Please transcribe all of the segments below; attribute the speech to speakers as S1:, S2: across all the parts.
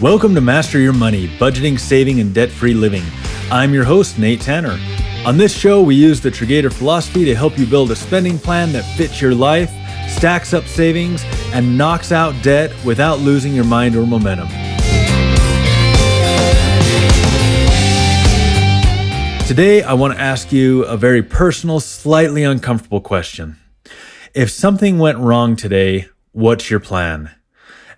S1: Welcome to Master Your Money, Budgeting, Saving, and Debt-Free Living. I'm your host, Nate Tanner. On this show, we use the Triggator philosophy to help you build a spending plan that fits your life, stacks up savings, and knocks out debt without losing your mind or momentum. Today, I want to ask you a very personal, slightly uncomfortable question. If something went wrong today, what's your plan?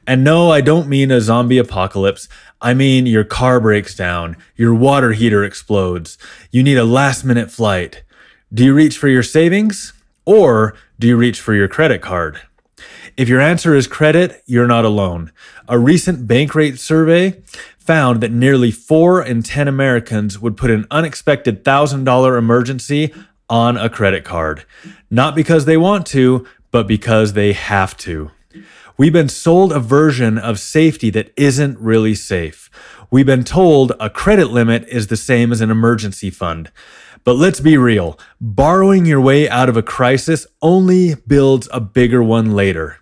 S1: And no, I don't mean a zombie apocalypse. I mean your car breaks down, your water heater explodes, you need a last-minute flight. Do you reach for your savings or do you reach for your credit card? If your answer is credit, you're not alone. A recent Bankrate survey found that nearly 4 in 10 Americans would put an unexpected $1,000 emergency on a credit card. Not because they want to, but because they have to. We've been sold a version of safety that isn't really safe. We've been told a credit limit is the same as an emergency fund. But let's be real, borrowing your way out of a crisis only builds a bigger one later.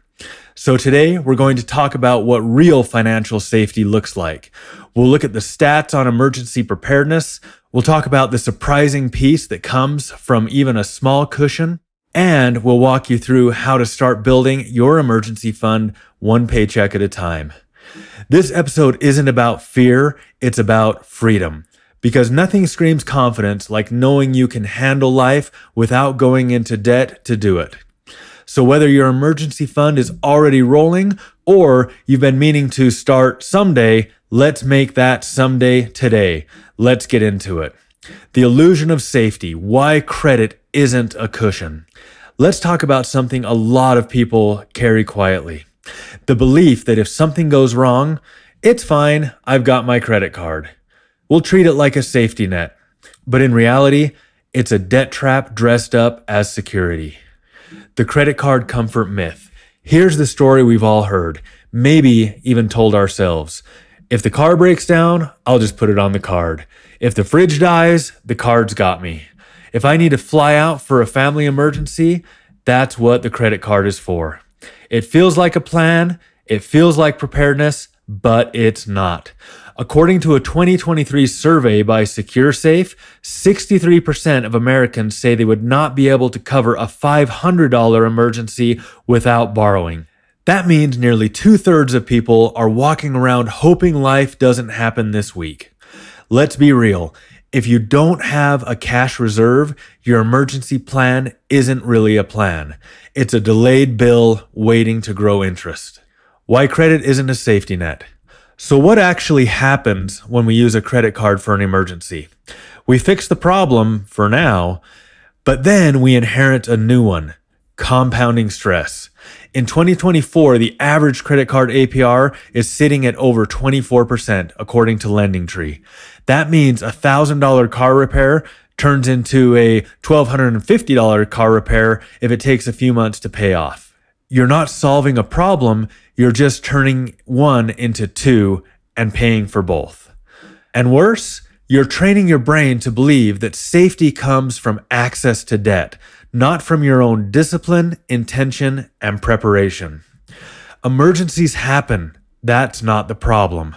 S1: So today, we're going to talk about what real financial safety looks like. We'll look at the stats on emergency preparedness. We'll talk about the surprising piece that comes from even a small cushion. And we'll walk you through how to start building your emergency fund one paycheck at a time. This episode isn't about fear, it's about freedom. Because nothing screams confidence like knowing you can handle life without going into debt to do it. So whether your emergency fund is already rolling or you've been meaning to start someday, let's make that someday today. Let's get into it. The illusion of safety, why credit isn't a cushion. Let's talk about something a lot of people carry quietly. The belief that if something goes wrong, it's fine, I've got my credit card. We'll treat it like a safety net. But in reality, it's a debt trap dressed up as security. The credit card comfort myth. Here's the story we've all heard, maybe even told ourselves. If the car breaks down, I'll just put it on the card. If the fridge dies, the card's got me. If I need to fly out for a family emergency, that's what the credit card is for. It feels like a plan, it feels like preparedness, but it's not. According to a 2023 survey by SecureSafe, 63% of Americans say they would not be able to cover a $500 emergency without borrowing. That means nearly 2/3 of people are walking around hoping life doesn't happen this week. Let's be real. If you don't have a cash reserve, your emergency plan isn't really a plan. It's a delayed bill waiting to grow interest. Why credit isn't a safety net. So what actually happens when we use a credit card for an emergency? We fix the problem for now, but then we inherit a new one, compounding stress. In 2024, the average credit card APR is sitting at over 24%, according to LendingTree. That means a $1,000 car repair turns into a $1,250 car repair if it takes a few months to pay off. You're not solving a problem, you're just turning one into two and paying for both. And worse, you're training your brain to believe that safety comes from access to debt, not from your own discipline, intention, and preparation. Emergencies happen. That's not the problem.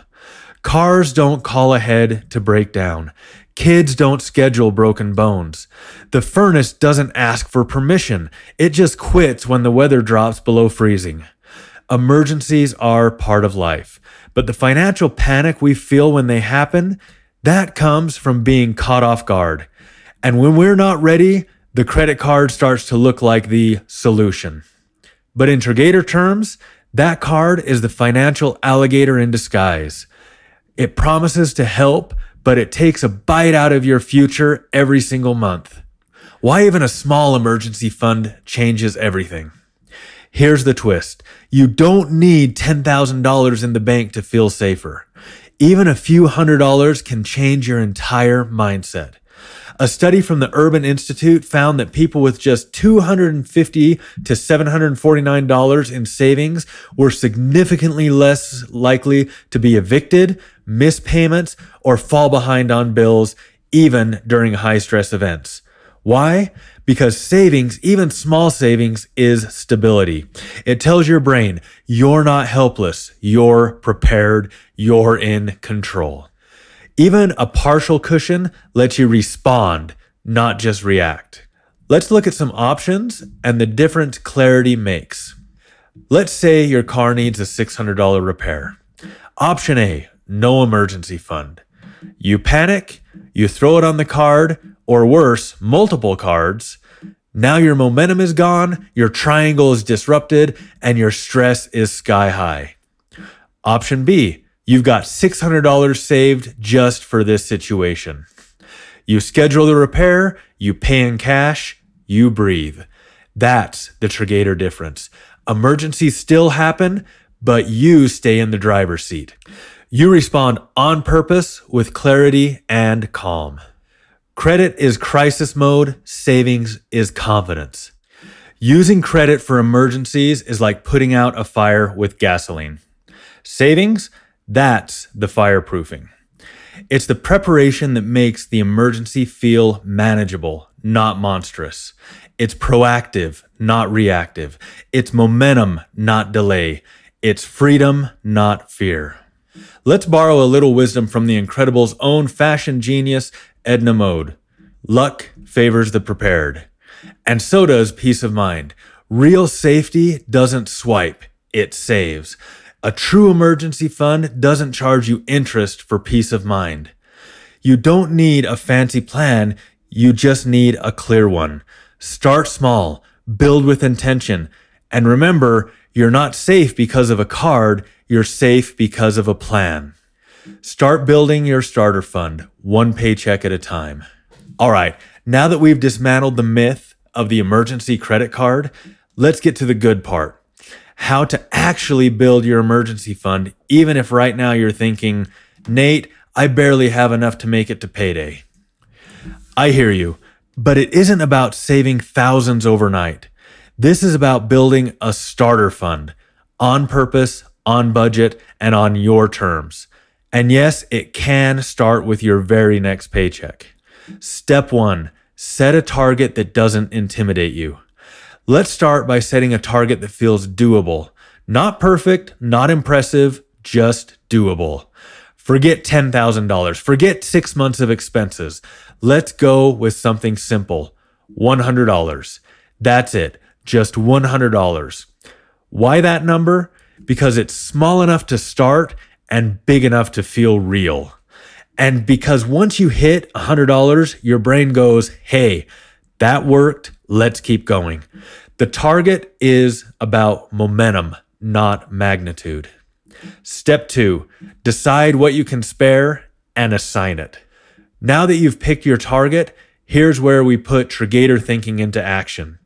S1: Cars don't call ahead to break down. Kids don't schedule broken bones. The furnace doesn't ask for permission. It just quits when the weather drops below freezing. Emergencies are part of life. But the financial panic we feel when they happen, that comes from being caught off guard. And when we're not ready, the credit card starts to look like the solution. But in Triggator terms, that card is the financial alligator in disguise. It promises to help, but it takes a bite out of your future every single month. Why even a small emergency fund changes everything. Here's the twist. You don't need $10,000 in the bank to feel safer. Even a few $100s can change your entire mindset. A study from the Urban Institute found that people with just $250 to $749 in savings were significantly less likely to be evicted, miss payments, or fall behind on bills, even during high-stress events. Why? Because savings, even small savings, is stability. It tells your brain, you're not helpless, you're prepared, you're in control. Even a partial cushion lets you respond, not just react. Let's look at some options and the difference clarity makes. Let's say your car needs a $600 repair. Option A, no emergency fund. You panic, you throw it on the card, or worse, multiple cards. Now your momentum is gone, your triangle is disrupted, and your stress is sky high. Option B, you've got $600 saved just for this situation. You schedule the repair, you pay in cash, you breathe. That's the Triggator difference. Emergencies still happen, but you stay in the driver's seat. You respond on purpose with clarity and calm. Credit is crisis mode, savings is confidence. Using credit for emergencies is like putting out a fire with gasoline. Savings, that's the fireproofing. It's the preparation that makes the emergency feel manageable, not monstrous. It's proactive, not reactive. It's momentum, not delay. It's freedom, not fear. Let's borrow a little wisdom from the Incredibles' own fashion genius, Edna Mode. Luck favors the prepared. And so does peace of mind. Real safety doesn't swipe, it saves. A true emergency fund doesn't charge you interest for peace of mind. You don't need a fancy plan, you just need a clear one. Start small, build with intention, and remember, you're not safe because of a card, you're safe because of a plan. Start building your starter fund, one paycheck at a time. All right, now that we've dismantled the myth of the emergency credit card, let's get to the good part. How to actually build your emergency fund, even if right now you're thinking, Nate, I barely have enough to make it to payday. I hear you, but it isn't about saving thousands overnight. This is about building a starter fund, on purpose, on budget, and on your terms. And yes, it can start with your very next paycheck. Step 1, set a target that doesn't intimidate you. Let's start by setting a target that feels doable. Not perfect, not impressive, just doable. Forget $10,000. Forget 6 months of expenses. Let's go with something simple. $100. That's it. Just $100. Why that number? Because it's small enough to start and big enough to feel real. And because once you hit $100, your brain goes, hey, that worked. Let's keep going. The target is about momentum, not magnitude. Step 2, decide what you can spare and assign it. Now that you've picked your target, here's where we put Triggator thinking into action.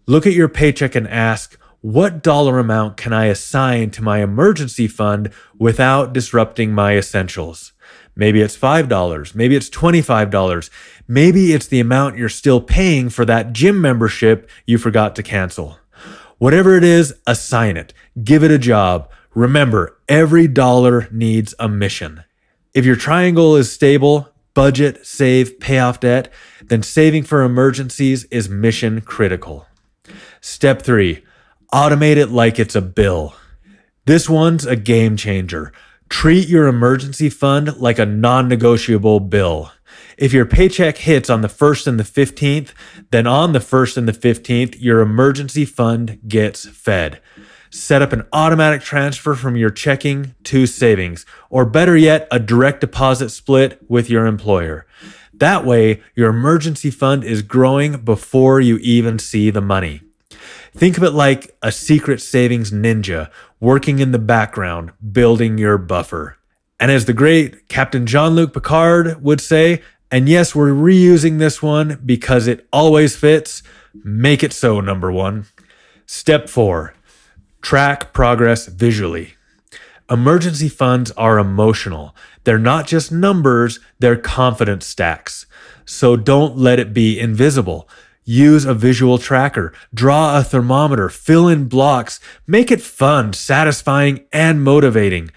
S1: Look at your paycheck and ask, what dollar amount can I assign to my emergency fund without disrupting my essentials? Maybe it's $5, maybe it's $25, maybe it's the amount you're still paying for that gym membership you forgot to cancel. Whatever it is, assign it. Give it a job. Remember, every dollar needs a mission. If your triangle is stable, budget, save, pay off debt, then saving for emergencies is mission critical. Step 3, automate it like it's a bill. This one's a game changer. Treat your emergency fund like a non-negotiable bill. If your paycheck hits on the 1st and the 15th, then on the 1st and the 15th, your emergency fund gets fed. Set up an automatic transfer from your checking to savings, or better yet, a direct deposit split with your employer. That way, your emergency fund is growing before you even see the money. Think of it like a secret savings ninja working in the background, building your buffer. And as the great Captain Jean-Luc Picard would say, and yes, we're reusing this one because it always fits, make it so, number 1. Step 4, track progress visually. Emergency funds are emotional. They're not just numbers, they're confidence stacks. So don't let it be invisible. Use a visual tracker, draw a thermometer, fill in blocks, make it fun, satisfying, and motivating.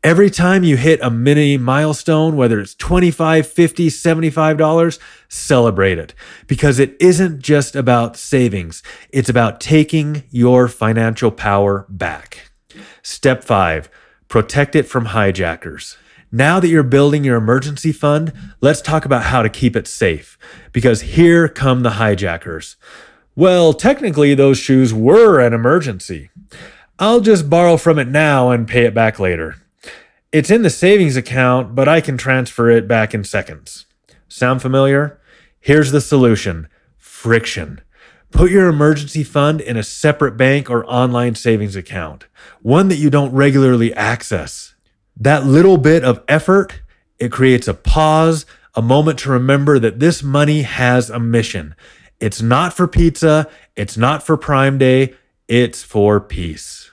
S1: Every time you hit a mini milestone, whether it's $25, $50, $75, celebrate it, because it isn't just about savings. It's about taking your financial power back. Step 5, protect it from hijackers. Now that you're building your emergency fund, let's talk about how to keep it safe, because here come the hijackers. Well, technically those shoes were an emergency. I'll just borrow from it now and pay it back later. It's in the savings account, but I can transfer it back in seconds. Sound familiar? Here's the solution: friction. Put your emergency fund in a separate bank or online savings account, one that you don't regularly access. That little bit of effort, it creates a pause, a moment to remember that this money has a mission. It's not for pizza, it's not for Prime Day, it's for peace.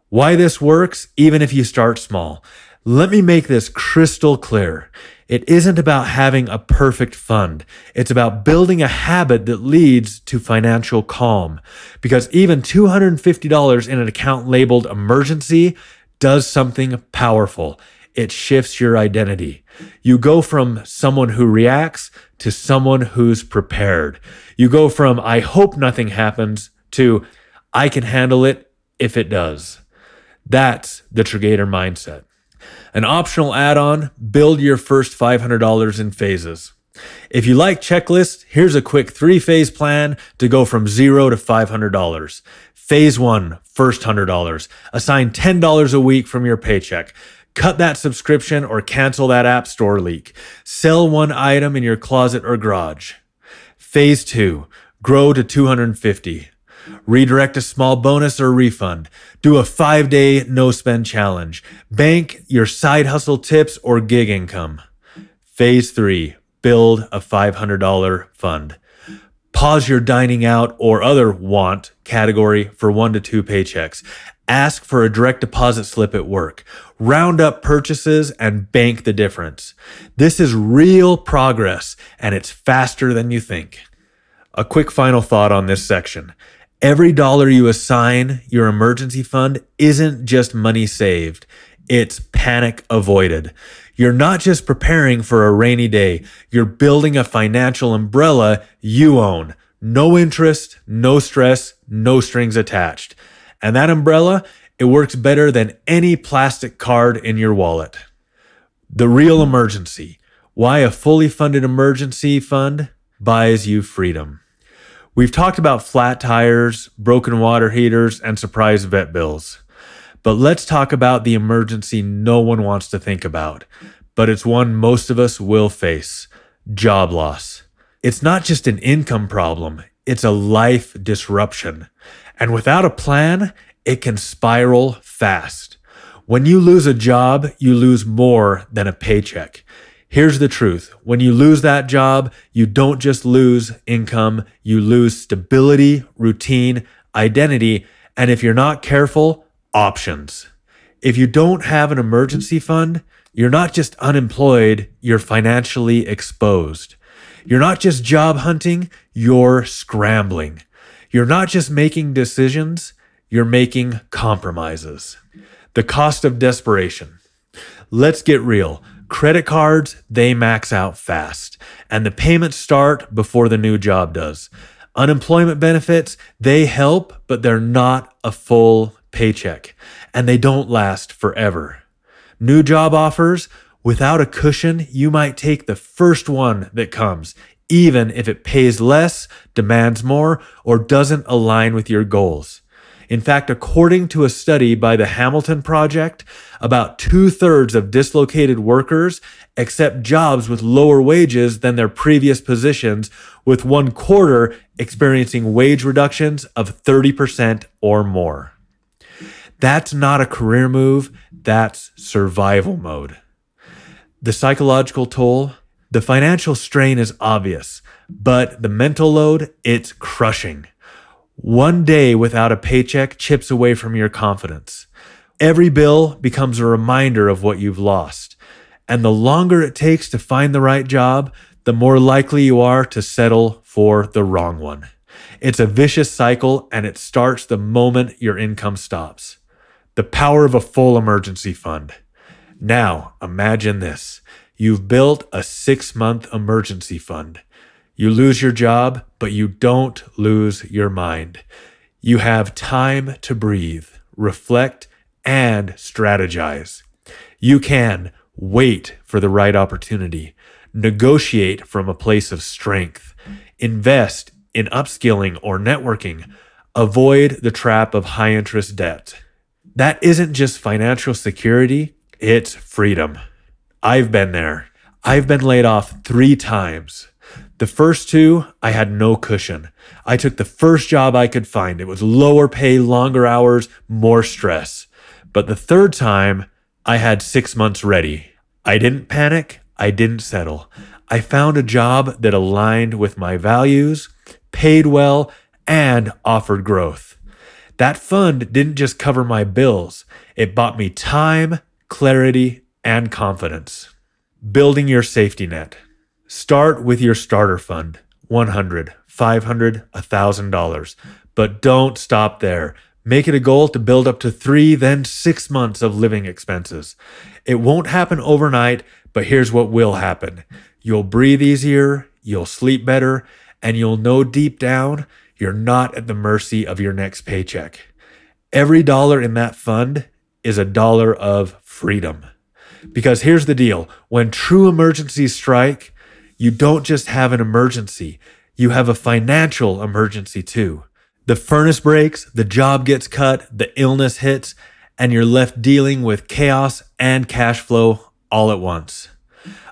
S1: Why this works, even if you start small. Let me make this crystal clear. It isn't about having a perfect fund. It's about building a habit that leads to financial calm. Because even $250 in an account labeled emergency does something powerful. It shifts your identity. You go from someone who reacts to someone who's prepared. You go from "I hope nothing happens" to "I can handle it if it does." That's the Triggator mindset. An optional add-on: build your first $500 in phases. If you like checklists, here's a quick 3-phase plan to go from $0 to $500. Phase 1, first $100. Assign $10 a week from your paycheck. Cut that subscription or cancel that app store leak. Sell one item in your closet or garage. Phase 2, grow to $250. Redirect a small bonus or refund. Do a 5-day no-spend challenge. Bank your side hustle tips or gig income. Phase 3, build a $500 fund. Pause your dining out or other want category for 1 to 2 paychecks. Ask for a direct deposit slip at work. Round up purchases and bank the difference. This is real progress, and it's faster than you think. A quick final thought on this section. Every dollar you assign your emergency fund isn't just money saved, it's panic avoided. You're not just preparing for a rainy day, you're building a financial umbrella you own. No interest, no stress, no strings attached. And that umbrella, it works better than any plastic card in your wallet. The real emergency. Why a fully funded emergency fund buys you freedom. We've talked about flat tires, broken water heaters, and surprise vet bills. But let's talk about the emergency no one wants to think about, but it's one most of us will face: job loss. It's not just an income problem, it's a life disruption. And without a plan, it can spiral fast. When you lose a job, you lose more than a paycheck. Here's the truth. When you lose that job, you don't just lose income, you lose stability, routine, identity, and if you're not careful, options. If you don't have an emergency fund, you're not just unemployed, you're financially exposed. You're not just job hunting, you're scrambling. You're not just making decisions, you're making compromises. The cost of desperation. Let's get real. Credit cards, they max out fast, and the payments start before the new job does. Unemployment benefits, they help, but they're not a full paycheck, and they don't last forever. New job offers, without a cushion, you might take the first one that comes, even if it pays less, demands more, or doesn't align with your goals. In fact, according to a study by the Hamilton Project, about 2/3 of dislocated workers accept jobs with lower wages than their previous positions, with 1/4 experiencing wage reductions of 30% or more. That's not a career move, that's survival mode. The psychological toll, the financial strain is obvious, but the mental load, it's crushing. One day without a paycheck chips away from your confidence. Every bill becomes a reminder of what you've lost. And the longer it takes to find the right job, the more likely you are to settle for the wrong one. It's a vicious cycle, and it starts the moment your income stops. The power of a full emergency fund. Now, imagine this. You've built a 6-month emergency fund. You lose your job, but you don't lose your mind. You have time to breathe, reflect, and strategize. You can wait for the right opportunity, negotiate from a place of strength, invest in upskilling or networking, avoid the trap of high interest debt. That isn't just financial security, it's freedom. I've been there. I've been laid off 3 times. The first 2, I had no cushion. I took the first job I could find. It was lower pay, longer hours, more stress. But the 3rd time, I had 6 months ready. I didn't panic. I didn't settle. I found a job that aligned with my values, paid well, and offered growth. That fund didn't just cover my bills. It bought me time, clarity, and confidence. Building your safety net. Start with your starter fund, $100, $500, $1,000. But don't stop there. Make it a goal to build up to 3, then 6 months of living expenses. It won't happen overnight, but here's what will happen. You'll breathe easier, you'll sleep better, and you'll know deep down you're not at the mercy of your next paycheck. Every dollar in that fund is a dollar of freedom. Because here's the deal. When true emergencies strike, you don't just have an emergency. You have a financial emergency too. The furnace breaks, the job gets cut, the illness hits, and you're left dealing with chaos and cash flow all at once.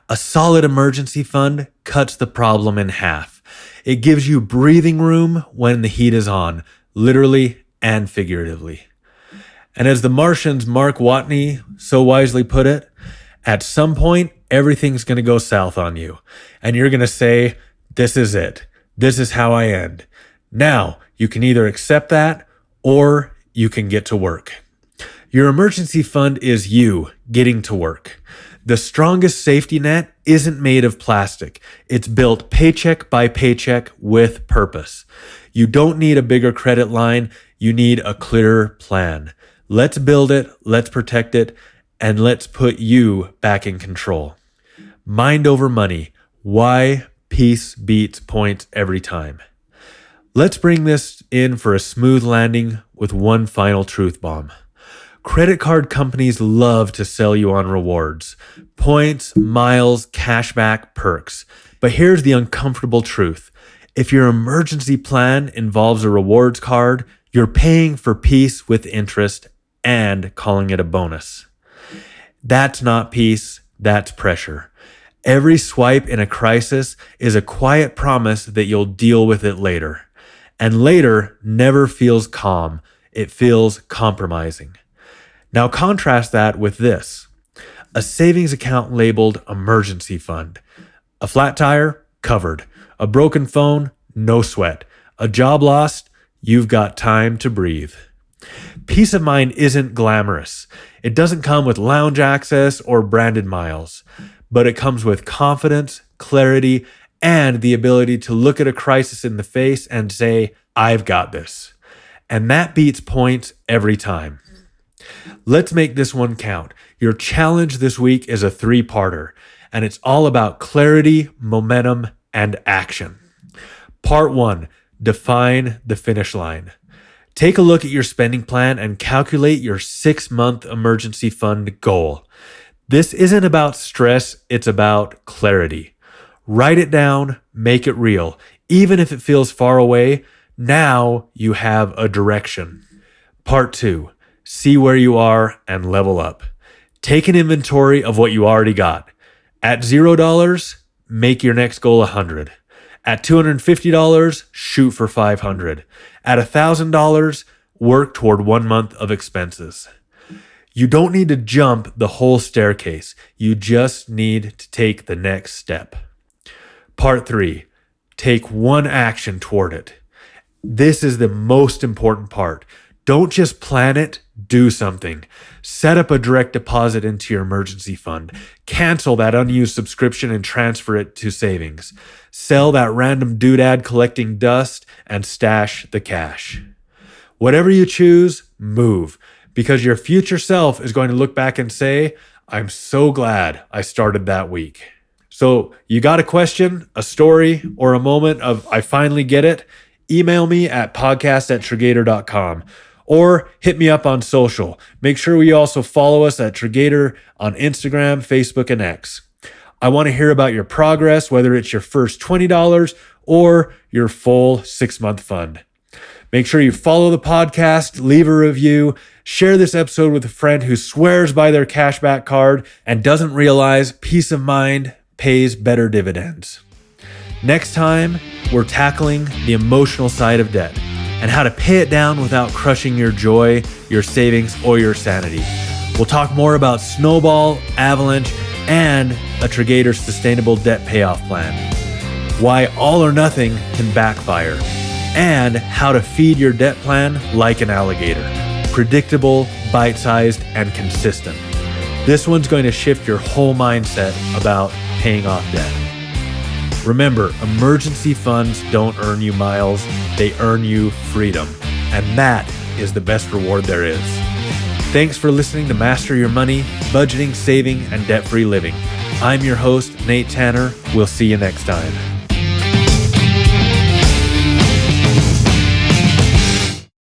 S1: A solid emergency fund cuts the problem in half. It gives you breathing room when the heat is on, literally and figuratively. And as the Martian's Mark Watney so wisely put it, at some point, everything's going to go south on you. And you're going to say, this is it. This is how I end. Now, you can either accept that or you can get to work. Your emergency fund is you getting to work. The strongest safety net isn't made of plastic. It's built paycheck by paycheck with purpose. You don't need a bigger credit line. You need a clearer plan. Let's build it, let's protect it, and let's put you back in control. Mind over money. Why peace beats points every time. Let's bring this in for a smooth landing with one final truth bomb. Credit card companies love to sell you on rewards, points, miles, cashback, perks. But here's the uncomfortable truth. If your emergency plan involves a rewards card, you're paying for peace with interest and calling it a bonus. That's not peace, that's pressure. Every swipe in a crisis is a quiet promise that you'll deal with it later. And later never feels calm, it feels compromising. Now contrast that with this. A savings account labeled emergency fund. A flat tire? Covered. A broken phone? No sweat. A job lost? You've got time to breathe. Peace of mind isn't glamorous. It doesn't come with lounge access or branded miles, but it comes with confidence, clarity, and the ability to look at a crisis in the face and say, I've got this. And that beats points every time. Let's make this one count. Your challenge this week is a 3-parter, and it's all about clarity, momentum, and action. Part 1, define the finish line. Take a look at your spending plan and calculate your 6-month emergency fund goal. This isn't about stress, it's about clarity. Write it down, make it real. Even if it feels far away, now you have a direction. Part 2, see where you are and level up. Take an inventory of what you already got. At $0, make your next goal 100. At $250, shoot for 500. At $1,000, work toward 1 month of expenses. You don't need to jump the whole staircase. You just need to take the next step. Part 3, take one action toward it. This is the most important part. Don't just plan it, do something. Set up a direct deposit into your emergency fund. Cancel that unused subscription and transfer it to savings. Sell that random doodad collecting dust and stash the cash. Whatever you choose, move. Because your future self is going to look back and say, I'm so glad I started that week. So you got a question, a story, or a moment of I finally get it? Email me at podcast@Triggator.com or hit me up on social. Make sure you also follow us at Triggator on Instagram, Facebook, and X. I want to hear about your progress, whether it's your first $20 or your full 6-month fund. Make sure you follow the podcast, leave a review, share this episode with a friend who swears by their cashback card and doesn't realize peace of mind pays better dividends. Next time, we're tackling the emotional side of debt and how to pay it down without crushing your joy, your savings, or your sanity. We'll talk more about Snowball, Avalanche, and a Triggator sustainable debt payoff plan. Why all or nothing can backfire, and how to feed your debt plan like an alligator. Predictable, bite-sized, and consistent. This one's going to shift your whole mindset about paying off debt. Remember, emergency funds don't earn you miles, they earn you freedom. And that is the best reward there is. Thanks for listening to Master Your Money, Budgeting, Saving, and Debt-Free Living. I'm your host, Nate Tanner. We'll see you next time.